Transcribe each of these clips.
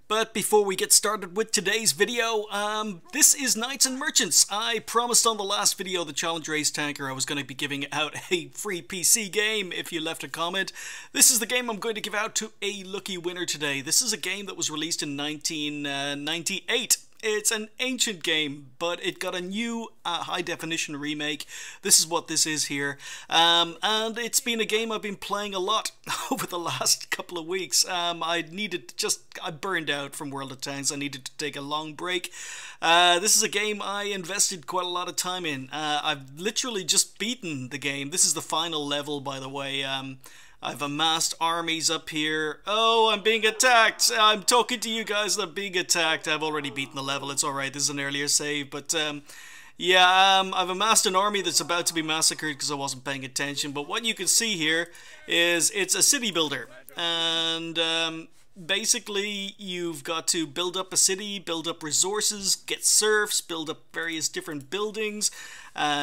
But before we get started with today's video, this is Knights and Merchants. I promised on the last video, the Kanonenjagdpanzer Ace Tanker, I was going to be giving out a free PC game if you left a comment. This is the game I'm going to give out to a lucky winner today. This is a game that was released in 1998. It's an ancient game, but it got a new high-definition remake. This is what this is here. And it's been a game I've been playing a lot over the last couple of weeks. I burned out from World of Tanks. I needed to take a long break. This is a game I invested quite a lot of time in. I've literally just beaten the game. This is the final level, by the way. I've amassed armies up here. Oh, I'm being attacked. I'm talking to you guys and I'm being attacked. I've already beaten the level. It's alright. This is an earlier save. But, I've amassed an army that's about to be massacred because I wasn't paying attention. But what you can see here is it's a city builder. And, basically, you've got to build up a city, build up resources, get serfs, build up various different buildings.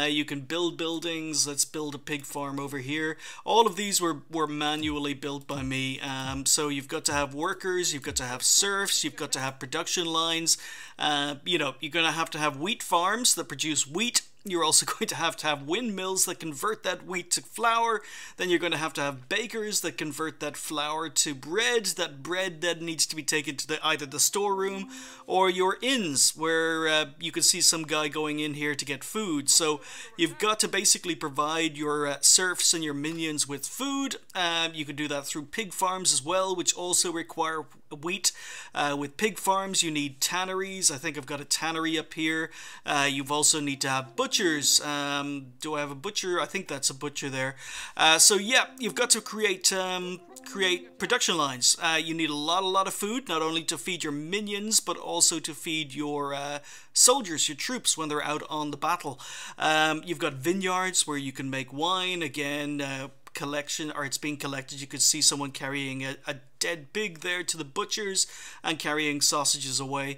You can build buildings. Let's build a pig farm over here. All of these were manually built by me. So you've got to have workers, you've got to have serfs, you've got to have production lines. You're going to have wheat farms that produce wheat. You're also going to have windmills that convert that wheat to flour. Then you're going to have bakers that convert that flour to bread. That bread then needs to be taken to either the storeroom or your inns, where you can see some guy going in here to get food. So you've got to basically provide your serfs and your minions with food. You can do that through pig farms as well, which also require wheat. With pig farms, you need tanneries. I think I've got a tannery up here. You've also need to have butchers. Do I have a butcher? I think that's a butcher there. So yeah, you've got to create production lines. You need a lot of food, not only to feed your minions, but also to feed your soldiers, your troops, when they're out on the battle. You've got vineyards where you can make wine. Again, collection, or it's being collected. You could see someone carrying a dead pig there to the butchers and carrying sausages away.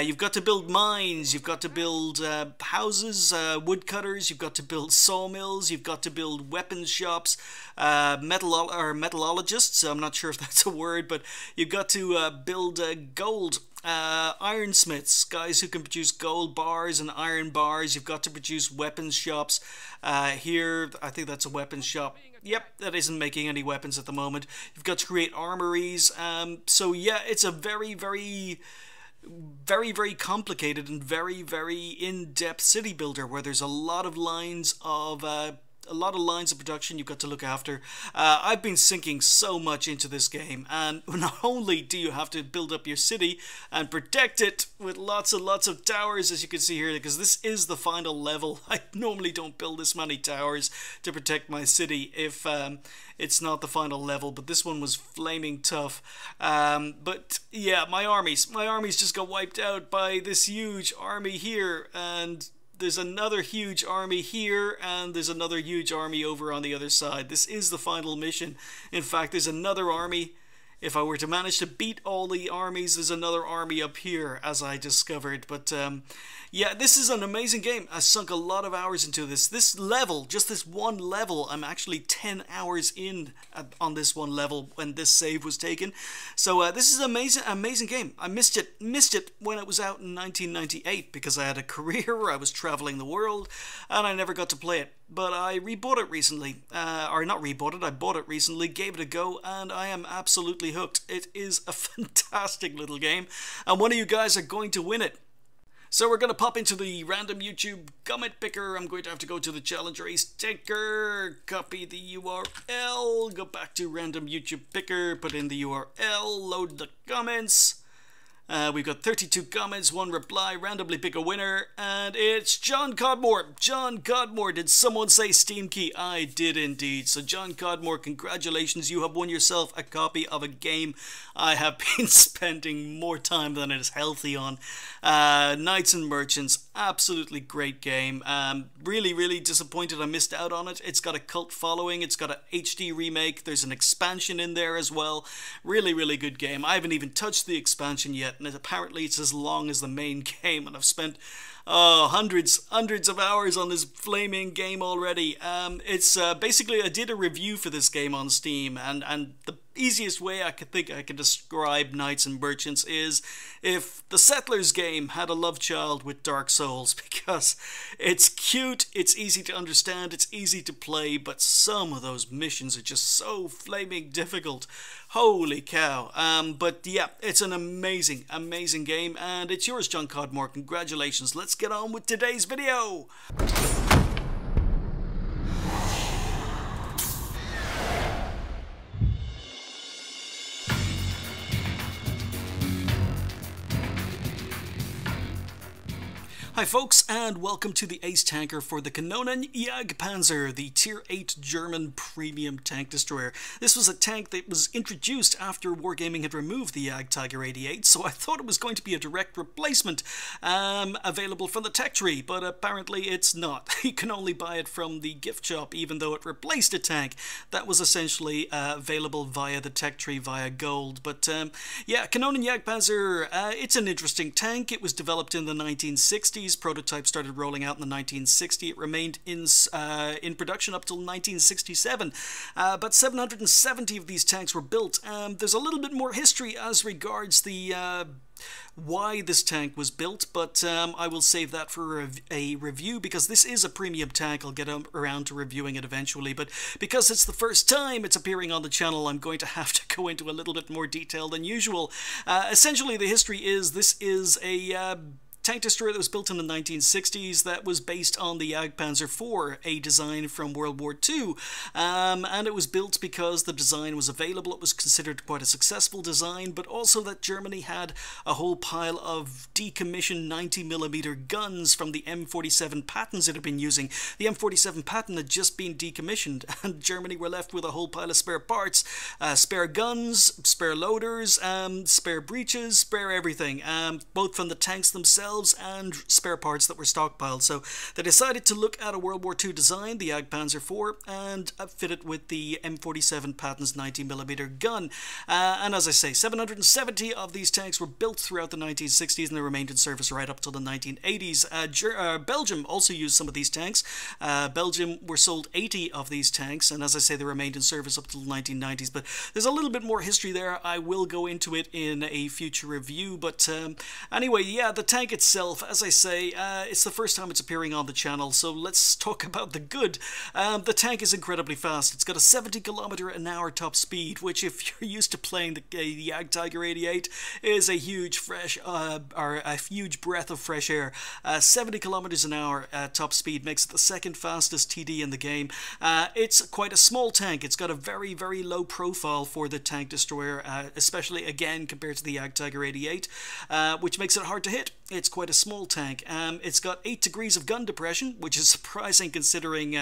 You've got to build mines, you've got to build houses, woodcutters, you've got to build sawmills, you've got to build weapons shops, metallurgists, I'm not sure if that's a word, but you've got to build gold. Ironsmiths, guys who can produce gold bars and iron bars. You've got to produce weapons shops. Here, I think that's a weapons shop. Yep, that isn't making any weapons at the moment. You've got to create armories. So yeah, it's a very complicated and very in-depth city builder where there's a lot of lines of production you've got to look after. I've been sinking so much into this game, and not only do you have to build up your city and protect it with lots and lots of towers, as you can see here, because this is the final level. I normally don't build this many towers to protect my city if it's not the final level, but this one was flaming tough. But yeah, my armies just got wiped out by this huge army here, and there's another huge army here, and there's another huge army over on the other side. This is the final mission. In fact, there's another army. If I were to manage to beat all the armies, there's another army up here, as I discovered. But yeah, this is an amazing game. I sunk a lot of hours into this. This level, just this one level, I'm actually 10 hours in on this one level when this save was taken. So this is an amazing game. I missed it when it was out in 1998 because I had a career where I was traveling the world and I never got to play it. But I rebought it recently, or not rebought it, I bought it recently, gave it a go, and I am absolutely hooked. It is a fantastic little game, and one of you guys are going to win it. So we're going to pop into the random YouTube comment picker. I'm going to have to go to the Kanonenjagdpanzer Ace Tanker, copy the URL, go back to random YouTube picker, put in the URL, load the comments. We've got 32 comments, 1 reply, randomly pick a winner, and it's John Codmore. John Codmore, did someone say Steam key? I did indeed. So John Codmore, congratulations, you have won yourself a copy of a game I have been spending more time than it is healthy on. Knights and Merchants, absolutely great game. Really disappointed I missed out on it. It's got a cult following, it's got an HD remake, there's an expansion in there as well. Really good game. I haven't even touched the expansion yet, and apparently it's as long as the main game, and I've spent hundreds of hours on this flaming game already. It's basically, I did a review for this game on Steam, and the easiest way I could think I can describe Knights and Merchants is if the Settlers game had a love child with Dark Souls, because it's cute, it's easy to understand, it's easy to play, but some of those missions are just so flaming difficult. Holy cow. But yeah, it's an amazing, amazing game, and it's yours, John Codmore. Congratulations. Let's get on with today's video. Hi folks, and welcome to the Ace Tanker for the Kanonenjagdpanzer, the Tier 8 German premium tank destroyer. This was a tank that was introduced after Wargaming had removed the Jagdtiger 88, so I thought it was going to be a direct replacement available from the tech tree, but apparently it's not. You can only buy it from the gift shop, even though it replaced a tank that was essentially available via the tech tree via gold. But yeah, Kanonenjagdpanzer, it's an interesting tank. It was developed in the 1960s. Prototype started rolling out in the 1960s. It remained in production up till 1967. But 770 of these tanks were built. There's a little bit more history as regards the why this tank was built, but I will save that for a review, because this is a premium tank. I'll get around to reviewing it eventually, but because it's the first time it's appearing on the channel, I'm going to have to go into a little bit more detail than usual. Essentially, the history is this is a tank destroyer that was built in the 1960s that was based on the Jagdpanzer IV, a design from World War II. And it was built because the design was available. It was considered quite a successful design, but also that Germany had a whole pile of decommissioned 90mm guns from the M47 Pattens it had been using. The M47 Patten had just been decommissioned, and Germany were left with a whole pile of spare parts, spare guns, spare loaders, spare breeches, spare everything, both from the tanks themselves and spare parts that were stockpiled. So they decided to look at a World War II design, the Jagdpanzer IV, and fit it with the M47 Patten's 90mm gun. And as I say, 770 of these tanks were built throughout the 1960s, and they remained in service right up till the 1980s. Belgium also used some of these tanks. Belgium were sold 80 of these tanks, and as I say, they remained in service up till the 1990s. But there's a little bit more history there. I will go into it in a future review. But anyway, yeah, the tank itself, as I say, it's the first time it's appearing on the channel, so let's talk about the good. The tank is incredibly fast. It's got a 70km/h top speed, which, if you're used to playing the Jagdtiger 88, is a huge huge breath of fresh air. 70km/h top speed makes it the second fastest TD in the game. It's quite a small tank. It's got a very, very low profile for the tank destroyer, especially again compared to the Jagdtiger 88, which makes it hard to hit. It's quite a small tank. It's got 8 degrees of gun depression, which is surprising considering,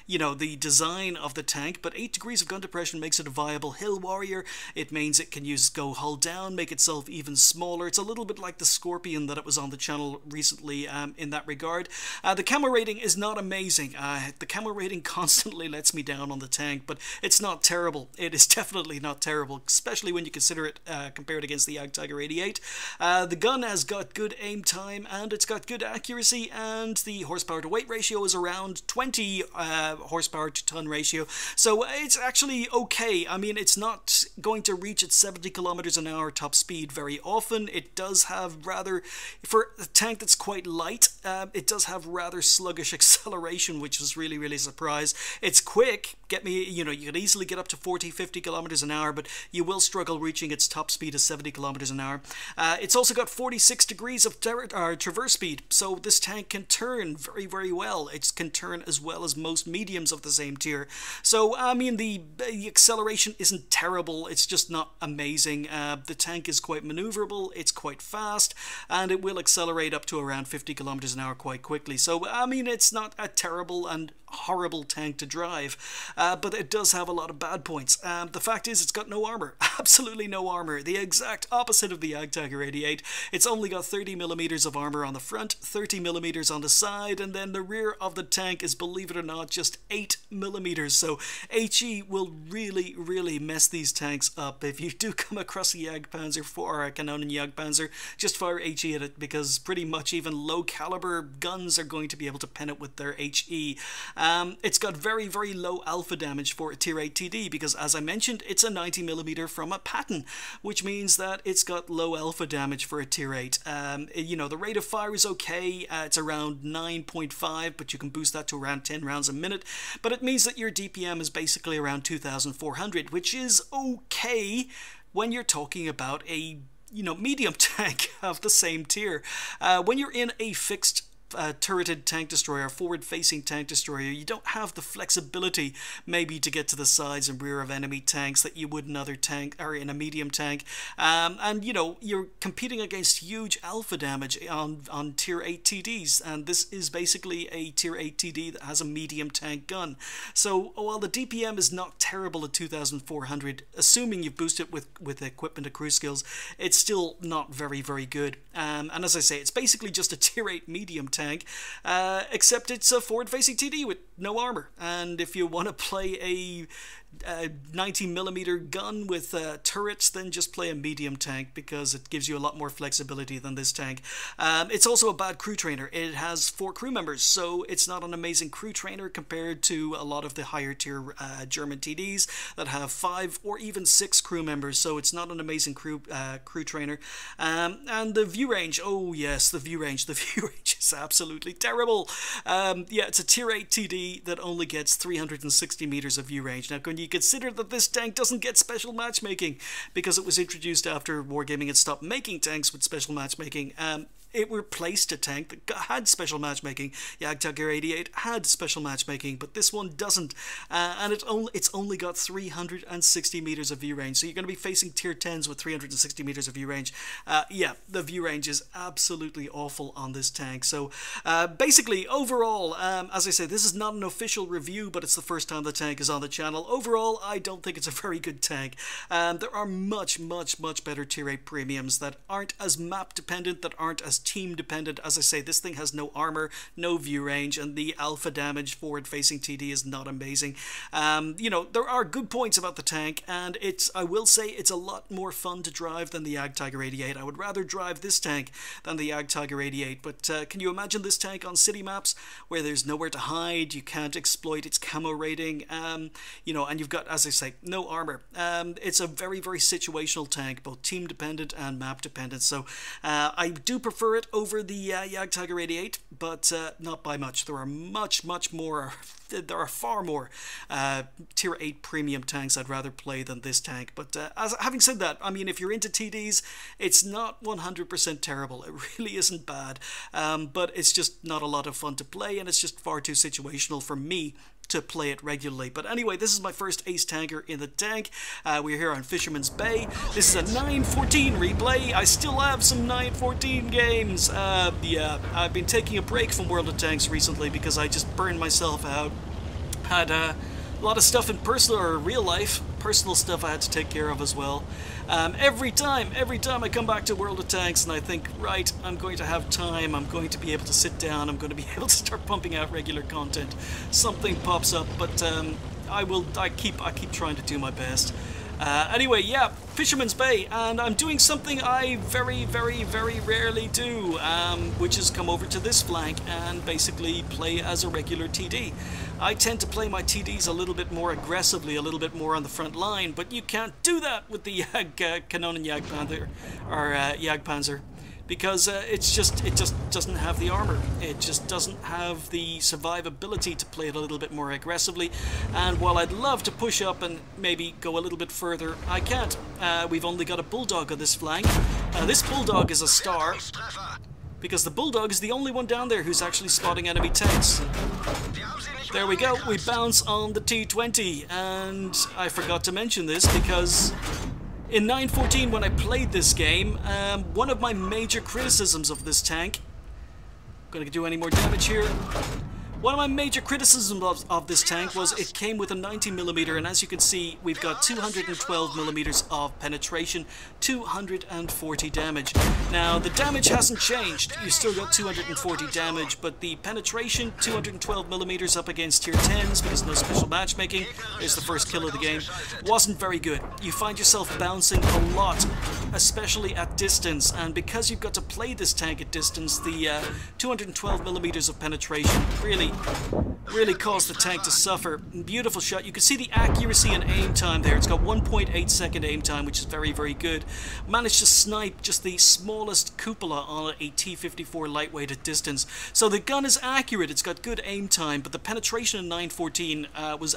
you know, the design of the tank, but 8 degrees of gun depression makes it a viable hill warrior. It means it can go hull down, make itself even smaller. It's a little bit like the Scorpion that it was on the channel recently in that regard. The camo rating is not amazing. The camo rating constantly lets me down on the tank, but it's not terrible. It is definitely not terrible, especially when you consider it compared against the Jagdtiger 88. The gun has got good aim time, and it's got good accuracy, and the horsepower to weight ratio is around 20 horsepower to ton ratio, so it's actually okay. I mean, it's not going to reach its 70km/h top speed very often. It does have rather, for a tank that's quite light, it does have rather sluggish acceleration, which was really, really a surprise. It's quick. You know, you could easily get up to 40-50 km/h, but you will struggle reaching its top speed of 70 km/h. It's also got 46 degrees of traverse speed, so this tank can turn very, very well. It can turn as well as most mediums of the same tier. So, I mean, the acceleration isn't terrible, it's just not amazing. The tank is quite maneuverable, it's quite fast, and it will accelerate up to around 50 km/h quite quickly. So, I mean, it's not a terrible and horrible tank to drive, but it does have a lot of bad points. The fact is, it's got no armor. Absolutely no armor. The exact opposite of the Jagdtiger 88. It's only got 30mm of armor on the front, 30mm on the side, and then the rear of the tank is, believe it or not, just 8mm. So HE will really, really mess these tanks up. If you do come across a Jagdpanzer or a Kanonenjagdpanzer, just fire HE at it, because pretty much even low caliber guns are going to be able to pen it with their HE. It's got very, very low alpha damage for a tier 8 TD because, as I mentioned, it's a 90mm from a Patton, which means that it's got low alpha damage for a tier 8. You know, the rate of fire is okay. It's around 9.5, but you can boost that to around 10 rounds a minute. But it means that your DPM is basically around 2,400, which is okay when you're talking about a, you know, medium tank of the same tier. When you're in a fixed turreted tank destroyer, forward-facing tank destroyer, you don't have the flexibility maybe to get to the sides and rear of enemy tanks that you would in other tank or in a medium tank, and you know, you're competing against huge alpha damage on tier 8 TDs, and this is basically a tier 8 TD that has a medium tank gun. So while the DPM is not terrible at 2,400, assuming you've boosted with equipment and crew skills, it's still not very, very good. And as I say, it's basically just a tier 8 medium tank, except it's a forward-facing TD with no armor. And if you want to play a 90mm gun with turrets, then just play a medium tank because it gives you a lot more flexibility than this tank. It's also a bad crew trainer. It has 4 crew members, so it's not an amazing crew trainer compared to a lot of the higher tier German TDs that have 5 or even 6 crew members, so it's not an amazing crew trainer. And the view range, oh yes, the view range is absolutely terrible. Yeah, it's a tier 8 TD that only gets 360 meters of view range. Now, when you consider that this tank doesn't get special matchmaking because it was introduced after Wargaming had stopped making tanks with special matchmaking, it replaced a tank that had special matchmaking. Jagdtiger 88 had special matchmaking, but this one doesn't, and it's only got 360 meters of view range. So you're going to be facing tier 10s with 360 meters of view range. Yeah, the view range is absolutely awful on this tank. So basically, overall, as I say, this is not an official review, but it's the first time the tank is on the channel. Overall, I don't think it's a very good tank. There are much better tier 8 premiums that aren't as map dependent, that aren't as team dependent. As I say, this thing has no armor, no view range, and the alpha damage forward facing TD is not amazing. You know, there are good points about the tank, and I will say it's a lot more fun to drive than the Jagdtiger 88. I would rather drive this tank than the Jagdtiger 88, but can you imagine this tank on city maps where there's nowhere to hide, you can't exploit its camo rating, you know, and you've got, as I say, no armor. It's a very situational tank, both team dependent and map dependent, so I do prefer it over the Jagdtiger 88, but not by much. There are far more tier 8 premium tanks I'd rather play than this tank. But having said that, I mean, if you're into TDs, it's not 100% terrible. It really isn't bad, but it's just not a lot of fun to play, and it's just far too situational for me to play it regularly. But anyway, this is my first Ace Tanker in the tank. We're here on Fisherman's Bay. This is a 914 replay. I still have some 914 games. Yeah, I've been taking a break from World of Tanks recently because I just burned myself out. Had a lot of stuff in personal or real life, personal stuff I had to take care of as well. Every time I come back to World of Tanks and I think, right, I'm going to have time, I'm going to be able to sit down, I'm going to be able to start pumping out regular content, something pops up, but I keep trying to do my best. Anyway, yeah, Fisherman's Bay, and I'm doing something I very rarely do, which is come over to this flank and basically play as a regular TD. I tend to play my TDs a little bit more aggressively, a little bit more on the front line, but you can't do that with the Kanonenjagdpanzer, or Jagdpanzer, because it just doesn't have the armor. It just doesn't have the survivability to play it a little bit more aggressively. And while I'd love to push up and maybe go a little bit further, I can't. We've only got a Bulldog on this flank. This Bulldog is a star, because the Bulldog is the only one down there who's actually spotting enemy tanks. There we go, we bounce on the T-20, and I forgot to mention this because in 914, when I played this game, one of my major criticisms of this tank, gonna do any more damage here, one of my major criticisms of this tank was it came with a 90mm, and as you can see, we've got 212mm of penetration, 240 damage. Now, the damage hasn't changed. You still got 240 damage, but the penetration, 212mm up against tier 10s, because no special matchmaking, is the first kill of the game, wasn't very good. You find yourself bouncing a lot, especially at distance, and because you've got to play this tank at distance, the 212 millimeters of penetration really caused the tank to suffer. Beautiful shot. You can see the accuracy and aim time there. It's got 1.8 second aim time, which is very, very good. Managed to snipe just the smallest cupola on a T-54 lightweight at distance. So the gun is accurate. It's got good aim time, but the penetration in 914 was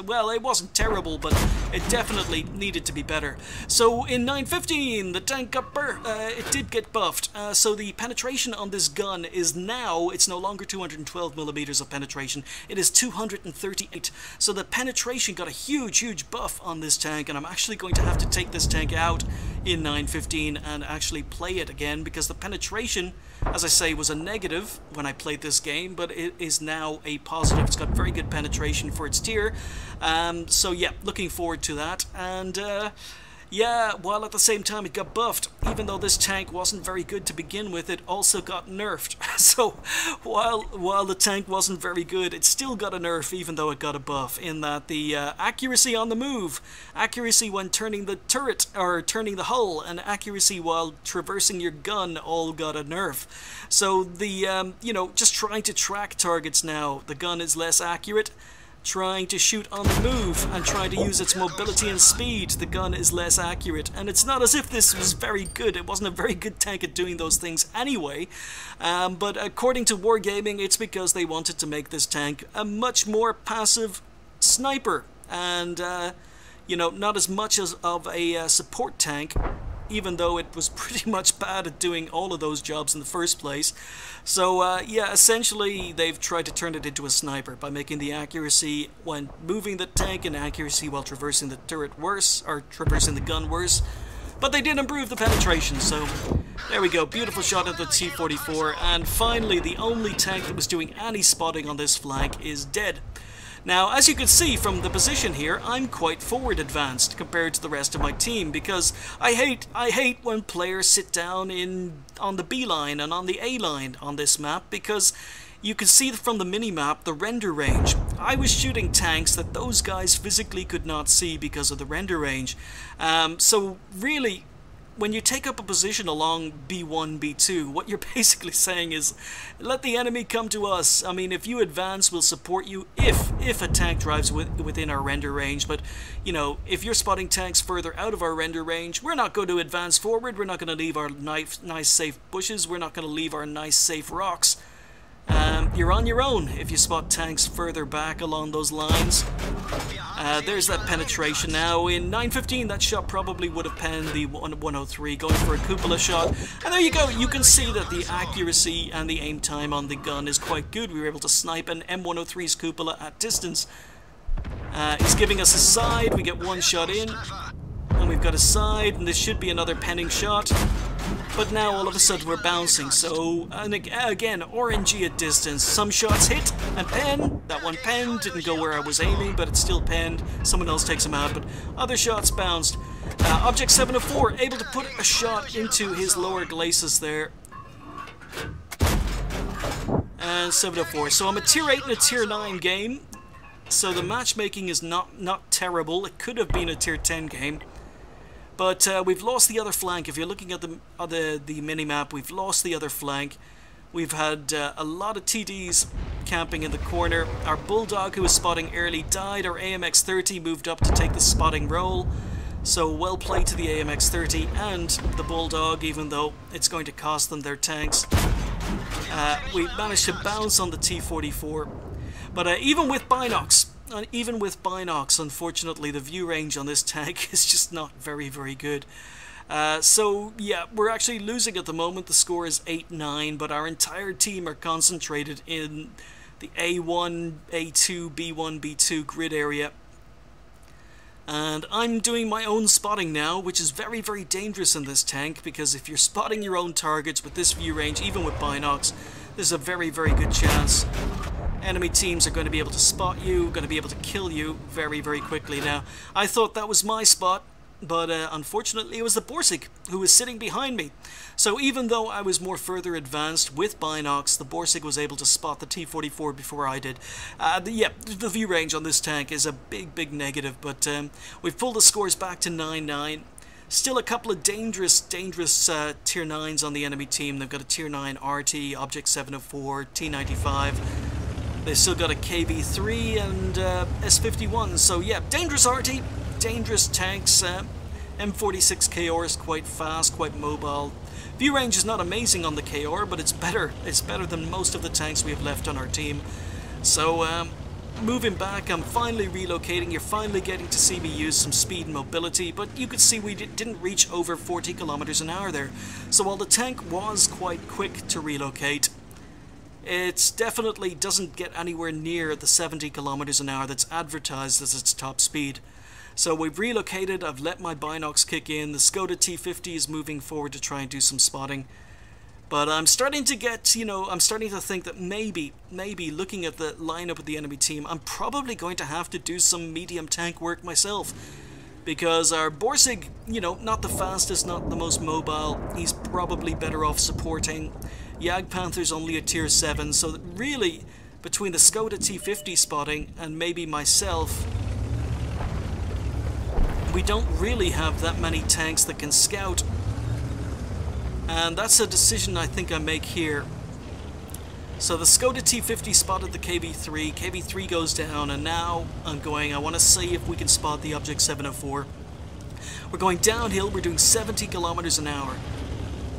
well, it wasn't terrible, but it definitely needed to be better. So in 915, the tank got it did get buffed. So the penetration on this gun is now, it's no longer 212 millimeters of penetration. It is 238. So the penetration got a huge buff on this tank, and I'm actually going to have to take this tank out in 915 and actually play it again, because the penetration, as I say, was a negative when I played this game, but it is now a positive. It's got very good penetration for its tier. So yeah, looking forward to that. And yeah, while at the same time it got buffed, even though this tank wasn't very good to begin with, it also got nerfed. So while the tank wasn't very good, it still got a nerf, even though it got a buff, in that the accuracy on the move, accuracy when turning the turret or turning the hull, and accuracy while traversing your gun all got a nerf. So the you know, just trying to track targets now, the gun is less accurate. Trying to shoot on the move and trying to use its mobility and speed, the gun is less accurate. And it's not as if this was very good. It wasn't a very good tank at doing those things anyway. But according to Wargaming, it's because they wanted to make this tank a much more passive sniper. And, you know, not as much as of a support tank, even though it was pretty much bad at doing all of those jobs in the first place. So yeah, essentially they've tried to turn it into a sniper by making the accuracy when moving the tank and accuracy while traversing the turret worse, or traversing the gun worse. But they did improve the penetration, so there we go. Beautiful shot at the T-44, and finally the only tank that was doing any spotting on this flank is dead. Now, as you can see from the position here, I'm quite forward advanced compared to the rest of my team, because I hate when players sit down on the B line and on the A line on this map, because you can see from the mini-map the render range. I was shooting tanks that those guys physically could not see because of the render range. So really, when you take up a position along B1, B2, what you're basically saying is, let the enemy come to us. I mean, if you advance, we'll support you if a tank drives within our render range. But, you know, if you're spotting tanks further out of our render range, we're not going to advance forward. We're not going to leave our nice, safe bushes. We're not going to leave our nice, safe rocks. You're on your own if you spot tanks further back along those lines. There's that penetration now. In 915, that shot probably would have penned the 103, going for a cupola shot. And there you go. You can see that the accuracy and the aim time on the gun is quite good. We were able to snipe an M103's cupola at distance. He's giving us a side. We get one shot in. And we've got a side, and this should be another penning shot. But now all of a sudden we're bouncing, so and again, RNG at distance. Some shots hit and pen. That one penned, didn't go where I was aiming, but it's still penned. Someone else takes him out, but other shots bounced. Object 704, able to put a shot into his lower glacis there. And 704. So I'm a tier 8 and a tier 9 game. So the matchmaking is not terrible. It could have been a tier 10 game. But we've lost the other flank. If you're looking at the mini-map, we've lost the other flank. We've had a lot of TDs camping in the corner. Our Bulldog, who was spotting early, died. Our AMX-30 moved up to take the spotting role. So well played to the AMX-30 and the Bulldog, even though it's going to cost them their tanks. We managed to bounce on the T-44. But even with binocs, unfortunately, the view range on this tank is just not very, very good. So, yeah, we're actually losing at the moment. The score is 8-9, but our entire team are concentrated in the A1, A2, B1, B2 grid area. And I'm doing my own spotting now, which is very, very dangerous in this tank, because if you're spotting your own targets with this view range, even with binocs, there's a very, very good chance enemy teams are going to be able to spot you, going to be able to kill you very, very quickly. Now, I thought that was my spot, but unfortunately it was the Borsig who was sitting behind me. So even though I was more further advanced with binocs, the Borsig was able to spot the T-44 before I did. The view range on this tank is a big, big negative, but we've pulled the scores back to 9-9. Still a couple of dangerous tier 9s on the enemy team. They've got a tier 9 RT, Object 704, T95. They've still got a KV3 and S51. So yeah, dangerous RT, dangerous tanks. M46 KR is quite fast, quite mobile. View range is not amazing on the KR, but it's better. It's better than most of the tanks we have left on our team. So moving back, I'm finally relocating. You're finally getting to see me use some speed and mobility, but you could see we didn't reach over 40 kilometers an hour there. So while the tank was quite quick to relocate, it definitely doesn't get anywhere near the 70 kilometers an hour that's advertised as its top speed. So we've relocated, I've let my binocs kick in, the Skoda T50 is moving forward to try and do some spotting. But I'm starting to get, I'm starting to think that maybe looking at the lineup of the enemy team, I'm probably going to have to do some medium tank work myself. Because our Borsig, not the fastest, not the most mobile, he's probably better off supporting. Jagdpanther's only a tier 7, so that really, between the Skoda T50 spotting and maybe myself, we don't really have that many tanks that can scout. And that's a decision I think I make here. So the Skoda T50 spotted the KV3, KV3 goes down, and now I want to see if we can spot the Object 704. We're going downhill, we're doing 70 kilometers an hour.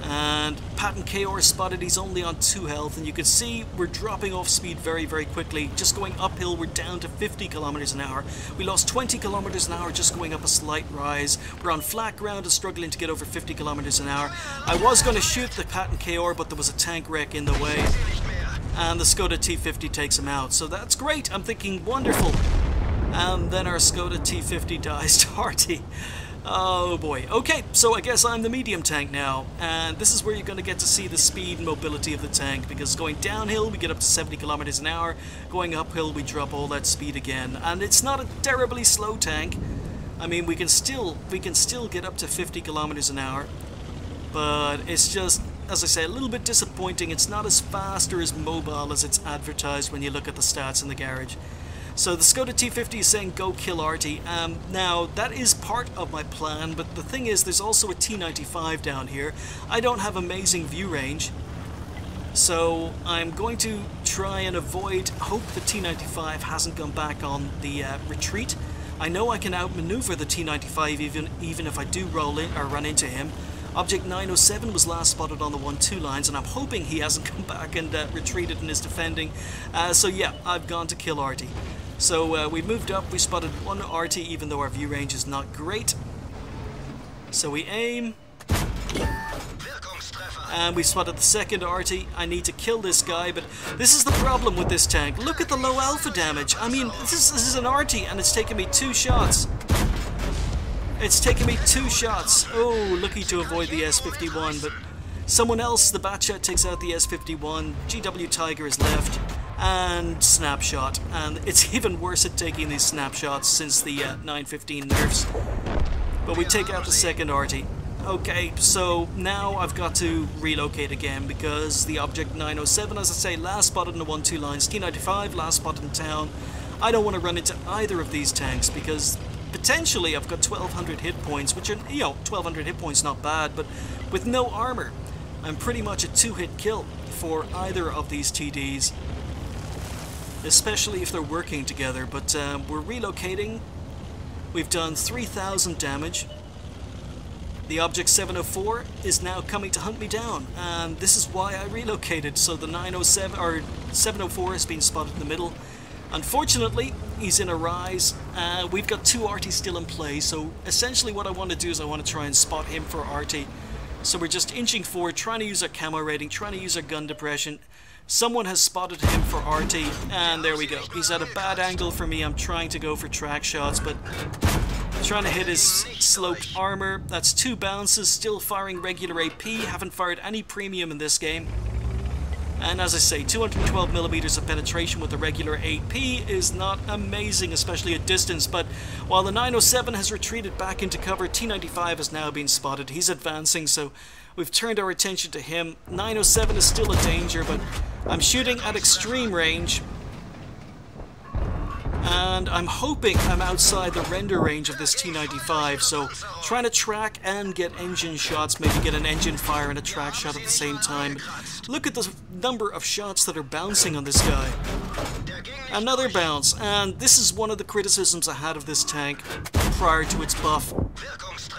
And Patton KR spotted, he's only on 2 health, and you can see we're dropping off speed very, very quickly. Just going uphill, we're down to 50 kilometers an hour. We lost 20 kilometers an hour just going up a slight rise. We're on flat ground and struggling to get over 50 kilometers an hour. I was going to shoot the Patton KR, but there was a tank wreck in the way. And the Skoda T50 takes him out. So that's great. I'm thinking, wonderful. And then our Skoda T50 dies to Harty. Oh boy. Okay, so I guess I'm the medium tank now, and this is where you're going to get to see the speed and mobility of the tank, because going downhill we get up to 70 kilometers an hour, going uphill we drop all that speed again, and it's not a terribly slow tank. I mean, we can still get up to 50 kilometers an hour, but it's just, as I say, a little bit disappointing. It's not as fast or as mobile as it's advertised when you look at the stats in the garage. So the Skoda T50 is saying go kill Artie. Now that is part of my plan, but the thing is there's also a T95 down here. I don't have amazing view range, so I'm going to try and hope the T95 hasn't gone back on the retreat. I know I can outmaneuver the T95 even if I do roll in or run into him. Object 907 was last spotted on the 1-2 lines, and I'm hoping he hasn't come back and retreated and is defending. So yeah, I've gone to kill Artie. So we moved up, we spotted one RT even though our view range is not great. So we aim, and we spotted the second RT. I need to kill this guy, but this is the problem with this tank. Look at the low alpha damage. I mean, this is an RT and it's taken me 2 shots. It's taken me 2 shots. Oh, lucky to avoid the S51, but someone else, the Batchat, takes out the S51. GW Tiger is left. And snapshot, and it's even worse at taking these snapshots since the 915 nerfs. But we take out the second RT. Okay, so now I've got to relocate again because the Object 907, as I say, last spotted in the 1-2 lines. T95 last spotted in town. I don't want to run into either of these tanks because potentially I've got 1200 hit points, which are, 1200 hit points not bad, but with no armor, I'm pretty much a 2-hit kill for either of these TDs. Especially if they're working together, but we're relocating. We've done 3,000 damage. The Object 704 is now coming to hunt me down, and this is why I relocated. So the 907 or 704 has been spotted in the middle. Unfortunately, he's in a rise. We've got 2 RT still in play, so essentially what I want to do is I want to try and spot him for RT. So we're just inching forward, trying to use our camo rating, trying to use our gun depression. Someone has spotted him for RT, and there we go. He's at a bad angle for me. I'm trying to go for track shots, but trying to hit his sloped armor. That's 2 bounces, still firing regular AP. Haven't fired any premium in this game. And as I say, 212mm of penetration with the regular AP is not amazing, especially at distance. But while the 907 has retreated back into cover, T95 has now been spotted. He's advancing, so we've turned our attention to him. 907 is still a danger, but I'm shooting at extreme range. and I'm hoping I'm outside the render range of this T-95, so trying to track and get engine shots, maybe get an engine fire and a track shot at the same time. Look at the number of shots that are bouncing on this guy. Another bounce, and this is one of the criticisms I had of this tank prior to its buff.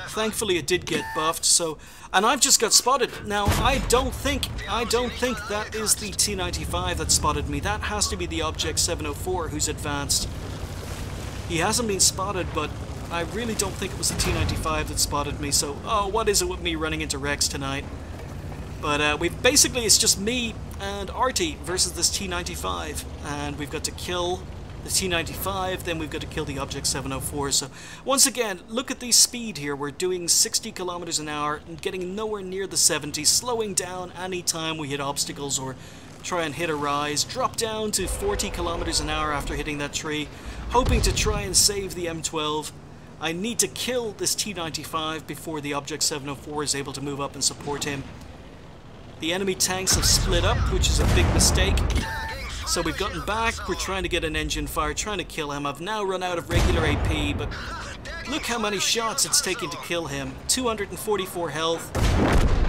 Thankfully it did get buffed, so, and I've just got spotted. Now I don't think that is the T-95 that spotted me. That has to be the Object 704 who's advanced. He hasn't been spotted, but I really don't think it was the T-95 that spotted me, so oh, what is it with me running into wrecks tonight? But it's just me and Artie versus this T-95, and we've got to kill the T-95, then we've got to kill the Object 704. So once again, look at the speed here. We're doing 60 kilometers an hour and getting nowhere near the 70, slowing down anytime we hit obstacles or try and hit a rise, drop down to 40 kilometers an hour after hitting that tree, hoping to try and save the M12. I need to kill this T-95 before the Object 704 is able to move up and support him. The enemy tanks have split up, which is a big mistake. So we've gotten back, we're trying to get an engine fire, trying to kill him. I've now run out of regular AP, but look how many shots it's taking to kill him. 244 health,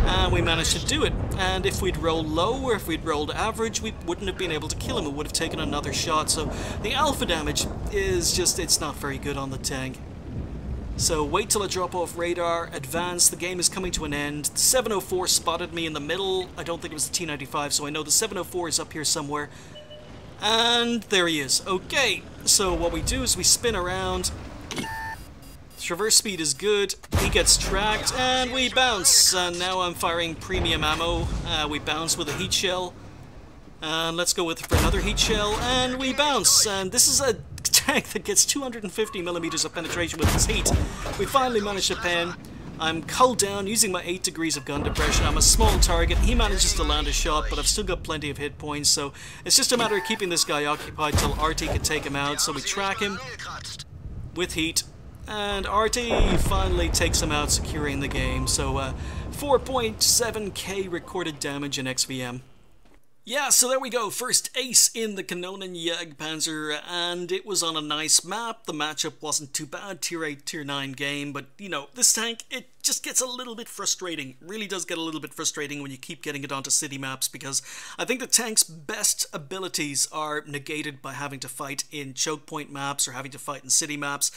and we managed to do it. And if we'd rolled low, or if we'd rolled average, we wouldn't have been able to kill him. It would have taken another shot. So the alpha damage is just, it's not very good on the tank. So wait till I drop off radar, advance, the game is coming to an end. The 704 spotted me in the middle. I don't think it was the T-95, so I know the 704 is up here somewhere. And there he is. Okay, so what we do is we spin around. Traverse speed is good. He gets tracked, and we bounce. And now I'm firing premium ammo. We bounce with a heat shell. And let's go with for another heat shell, and we bounce. And this is a tank that gets 250 millimeters of penetration with its heat. We finally managed to pen. I'm culled down using my 8 degrees of gun depression. I'm a small target. He manages to land a shot, but I've still got plenty of hit points, so it's just a matter of keeping this guy occupied till Artie can take him out. So we track him with heat, and Artie finally takes him out, securing the game. So 4.7k recorded damage in XVM. Yeah, so there we go, first ace in the Kanonenjagdpanzer, and it was on a nice map. The matchup wasn't too bad, tier 8, tier 9 game, but you know, this tank, it just gets a little bit frustrating. Really does get a little bit frustrating when you keep getting it onto city maps, because I think the tank's best abilities are negated by having to fight in choke point maps or having to fight in city maps,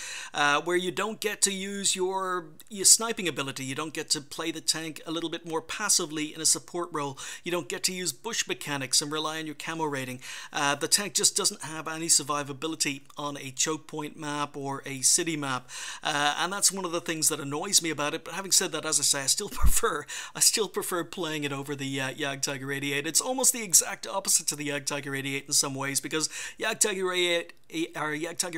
where you don't get to use your sniping ability. You don't get to play the tank a little bit more passively in a support role. You don't get to use bush mechanics and rely on your camo rating. The tank just doesn't have any survivability on a choke point map or a city map, and that's one of the things that annoys me about it. But having said that, as I say, I still prefer playing it over the Jagdtiger 88. It's almost the exact opposite to the Jagdtiger 88 in some ways, because Jagdtiger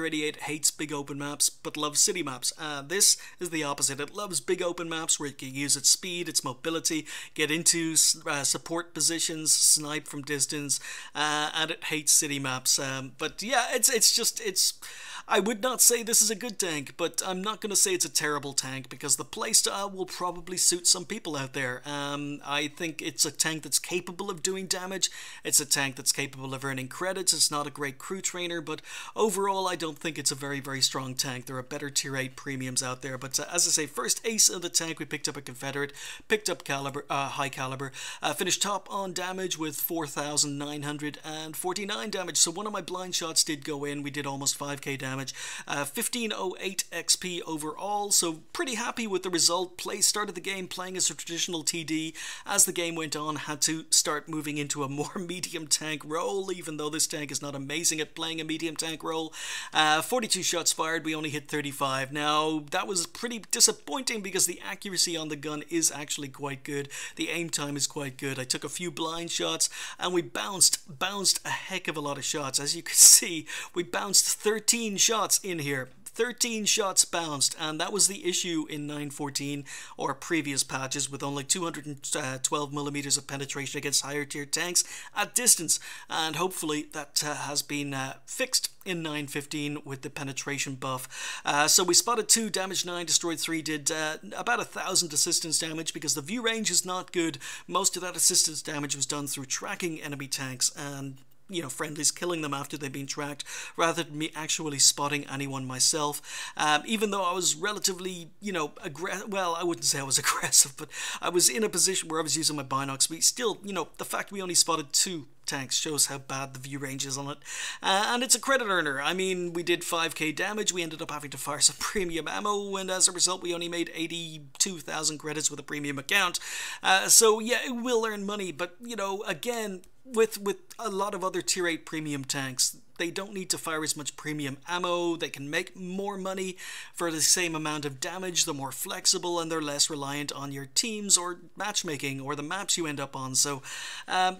88 hates big open maps but loves city maps. This is the opposite. It loves big open maps where it can use its speed, its mobility, get into support positions, snipe from distance, and it hates city maps. But yeah, it's I would not say this is a good tank, but I'm not going to say it's a terrible tank, because the playstyle will probably suit some people out there. I think it's a tank that's capable of doing damage. It's a tank that's capable of earning credits. It's not a great crew trainer, but overall I don't think it's a very, very strong tank. There are better tier 8 premiums out there, but as I say, first ace of the tank, we picked up a Confederate, picked up high caliber, finished top on damage with 4,949 damage, so one of my blind shots did go in. We did almost 5k damage. 1508 XP overall, so pretty happy with the result. Started the game playing as a traditional TD. As the game went on, had to start moving into a more medium tank role, even though this tank is not amazing at playing a medium tank role. 42 shots fired, we only hit 35. Now, that was pretty disappointing because the accuracy on the gun is actually quite good. The aim time is quite good. I took a few blind shots, and we bounced a heck of a lot of shots. As you can see, we bounced 13 shots in here. 13 shots bounced, and that was the issue in 9.14 or previous patches, with only 212 millimeters of penetration against higher tier tanks at distance, and hopefully that has been fixed in 9.15 with the penetration buff. So we spotted 2, damaged 9, destroyed 3, did about 1,000 assistance damage, because the view range is not good. Most of that assistance damage was done through tracking enemy tanks, and you know, friendlies killing them after they've been tracked, rather than me actually spotting anyone myself. Even though I was relatively, you know, well, I wouldn't say I was aggressive, but I was in a position where I was using my binocs. But still, you know, the fact we only spotted 2 tanks shows how bad the view range is on it. And it's a credit earner. I mean, we did 5k damage, we ended up having to fire some premium ammo, and as a result we only made 82,000 credits with a premium account. So yeah, it will earn money, but you know, again, with a lot of other tier 8 premium tanks, they don't need to fire as much premium ammo, they can make more money for the same amount of damage, they're more flexible, and they're less reliant on your teams or matchmaking or the maps you end up on. So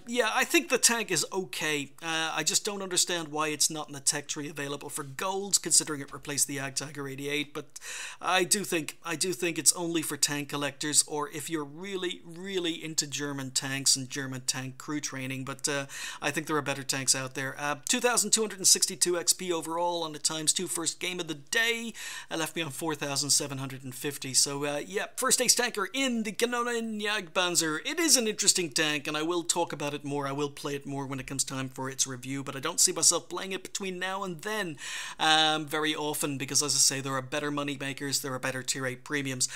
yeah, I think the tank is okay. I just don't understand why it's not in the tech tree available for golds, considering it replaced the Tiger 88, but I do think it's only for tank collectors, or if you're really into German tanks and German tank crew training, but I think there are better tanks out there. 2,262 XP overall on the ×2 first game of the day. Left me on 4,750. So yeah, first Ace Tanker in the Kanonenjagdpanzer. It is an interesting tank, and I will talk about it more. I will play it more when it comes time for its review, but I don't see myself playing it between now and then very often, because as I say, there are better money makers, there are better tier 8 premiums.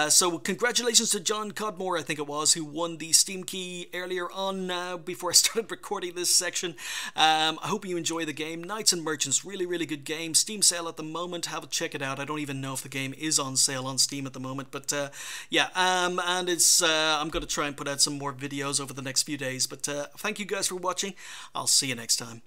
So congratulations to John Codmore, I think it was, who won the Steam key earlier on before I started recording this section. I hope you enjoy the game. Knights and Merchants, really good game. Steam sale at the moment. Have a check it out. I don't even know if the game is on sale on Steam at the moment, but yeah, and it's I'm going to try and put out some more videos over the next few days, but thank you guys for watching. I'll see you next time.